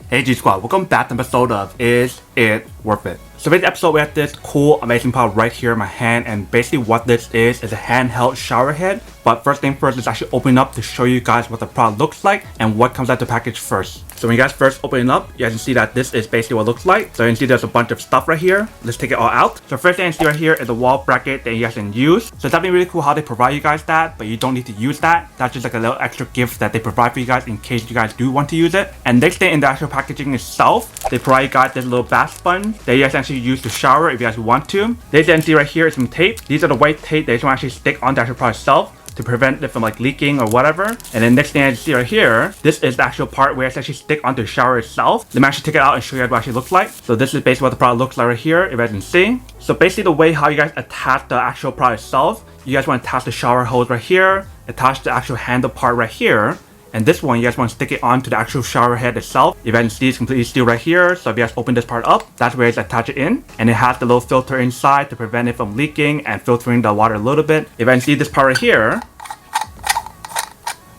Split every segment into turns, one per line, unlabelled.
Hey G Squad, welcome back to an episode of Is It Worth It? So in this episode we have this cool amazing product right here in my hand, and basically what this is a handheld shower head. But first thing first, let's actually open it up to show you guys what the product looks like and what comes out the package first. So when you guys first open it up, you guys can see that this is basically what it looks like. So you can see there's a bunch of stuff right here. Let's take it all out. So first thing you can see right here is a wall bracket that you guys can use. So it's definitely really cool how they provide you guys that, but you don't need to use that. That's just like a little extra gift that they provide for you guys in case you guys do want to use it. And next thing in the actual packaging itself, they provide you guys this little bath sponge that you guys actually use to shower if you guys want to. They can see right here is some tape. These are the white tape that you can actually stick on the actual product itself to prevent it from like leaking or whatever. And then next thing I see right here, this is the actual part where it's actually stick onto the shower itself. Let me actually take it out and show you guys what it actually looks like. So this is basically what the product looks like right here, if you guys can see. So basically the way how you guys attach the actual product itself, you guys want to attach the shower hose right here, attach the actual handle part right here. And this one, you guys want to stick it onto the actual shower head itself. You guys can see it's completely steel right here. So if you guys open this part up, that's where it's attach it in. And it has the little filter inside to prevent it from leaking and filtering the water a little bit. If you guys see this part right here,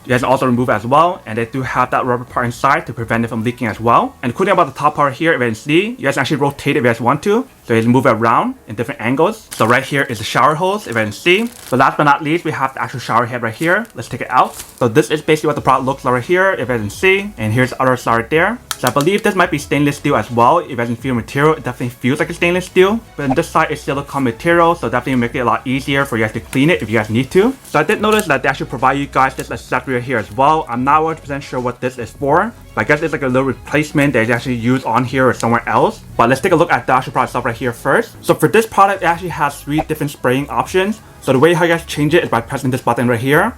you guys also remove it as well, and they do have that rubber part inside to prevent it from leaking as well. And the cool thing about the top part here, if you can see, you guys can actually rotate it if you guys want to. So you can move it around in different angles. So right here is the shower hose, if you can see. So last but not least, we have the actual shower head right here. Let's take it out. So this is basically what the product looks like right here, if you can see. And here's the other side right there. So I believe this might be stainless steel as well. If you guys can feel material, it definitely feels like a stainless steel. But on this side is silicone material, so definitely make it a lot easier for you guys to clean it if you guys need to. So I did notice that they actually provide you guys this accessory right here as well. I'm not 100% sure what this is for, but I guess it's like a little replacement that you actually use on here or somewhere else. But let's take a look at the actual product itself right here first. So for this product, it actually has 3 different spraying options. So the way how you guys change it is by pressing this button right here.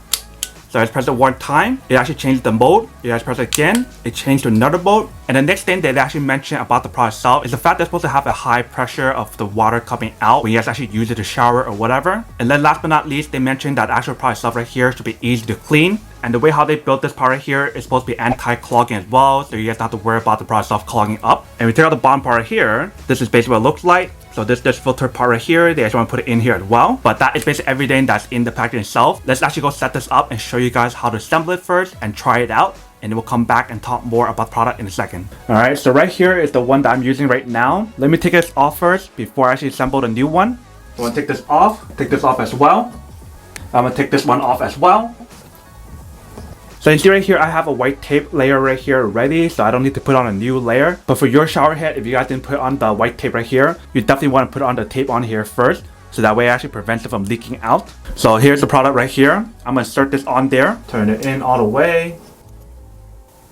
So I just press it one time, it actually changes the mode. You guys press it again, it changed to another mode. And the next thing they actually mention about the product itself is the fact that it's supposed to have a high pressure of the water coming out when you guys actually use it to shower or whatever. And then last but not least, they mentioned that the actual product itself right here should be easy to clean. And the way how they built this part right here is supposed to be anti-clogging as well, so you guys don't have to worry about the product itself clogging up. And we take out the bottom part right here, this is basically what it looks like. So this filter part right here, they actually want to put it in here as well. But that is basically everything that's in the package itself. Let's actually go set this up and show you guys how to assemble it first and try it out. And then we'll come back and talk more about the product in a second. Alright, so right here is the one that I'm using right now. Let me take this off first before I actually assemble the new one. So I'm going to take this off as well. I'm going to take this one off as well. So you see right here, I have a white tape layer right here ready, so I don't need to put on a new layer. But for your shower head, if you guys didn't put on the white tape right here, you definitely want to put on the tape on here first, so that way it actually prevents it from leaking out. So here's the product right here. I'm going to insert this on there, turn it in all the way.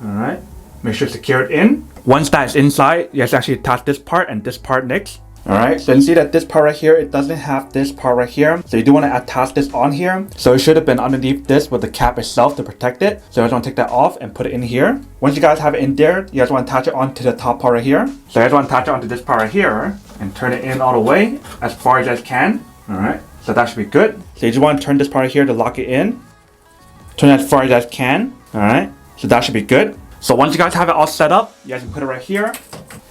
Alright, make sure to secure it in. Once that is inside, you guys actually attach this part and this part next. Alright, so you can see that this part right here, it doesn't have this part right here. So you do want to attach this on here. So it should have been underneath this with the cap itself to protect it. So you guys want to take that off and put it in here. Once you guys have it in there, you guys want to attach it onto the top part right here. So you guys want to attach it onto this part right here and turn it in all the way as far as you guys can. Alright, so that should be good. So you just want to turn this part right here to lock it in. Turn it as far as you guys can. Alright, so that should be good. So once you guys have it all set up, you guys can put it right here.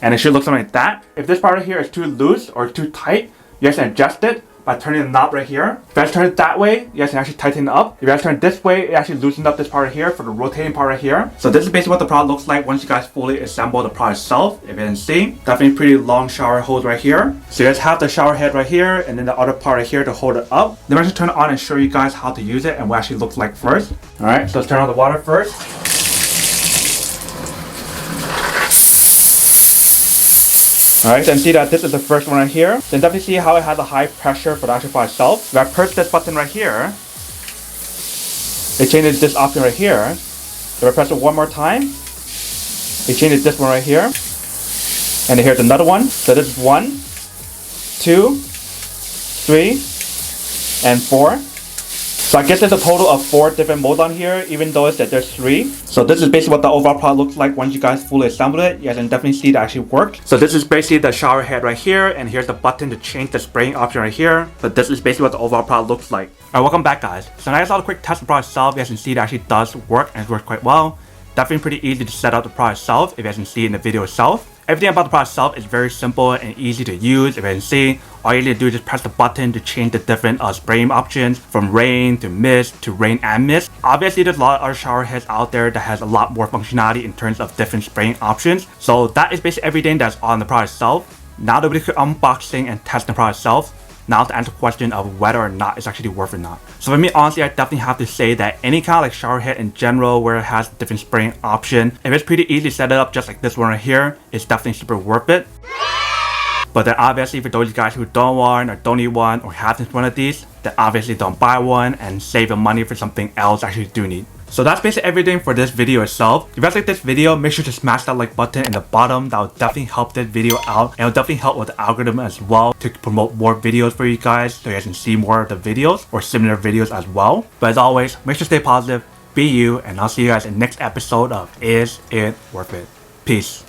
And it should look something like that. If this part right here is too loose or too tight, you guys can adjust it by turning the knob right here. If you guys turn it that way, you guys can actually tighten it up. If you guys turn it this way, it actually loosens up this part right here for the rotating part right here. So this is basically what the product looks like once you guys fully assemble the product itself. If you can see, definitely pretty long shower hose right here. So you guys have the shower head right here and then the other part right here to hold it up. Then I'm actually turn it on and show you guys how to use it and what it actually looks like first. Alright, so let's turn on the water first. Alright, so you can see that this is the first one right here. Then definitely see how it has a high pressure for the actual product itself. If I press this button right here, it changes this option right here. If I press it one more time, it changes this one right here. And here's another one. So this is 1, 2, 3, and 4. So I guess there's a total of 4 different modes on here, even though it said there's 3. So this is basically what the overall product looks like once you guys fully assemble it. You guys can definitely see that actually works. So this is basically the shower head right here, and here's the button to change the spraying option right here. But this is basically what the overall product looks like. Alright, welcome back guys. So now I saw a quick test of the product itself. You guys can see it actually does work and it works quite well. Definitely pretty easy to set up the product itself if you guys can see in the video itself. Everything about the product itself is very simple and easy to use. If you can see, all you need to do is just press the button to change the different spraying options from rain to mist to rain and mist. Obviously, there's a lot of other shower heads out there that has a lot more functionality in terms of different spraying options. So that is basically everything that's on the product itself. Now that we could unboxing and test the product itself, now to answer the question of whether or not it's actually worth it or not. So for me, honestly, I definitely have to say that any kind of like shower head in general where it has different spraying option, if it's pretty easy to set it up just like this one right here, it's definitely super worth it. But then obviously for those guys who don't want or don't need one or haven't one of these, then obviously don't buy one and save your money for something else you actually do need. So that's basically everything for this video itself. If you guys like this video, make sure to smash that like button in the bottom. That will definitely help this video out, and it will definitely help with the algorithm as well to promote more videos for you guys so you guys can see more of the videos or similar videos as well. But as always, make sure to stay positive, be you, and I'll see you guys in the next episode of Is It Worth It? Peace.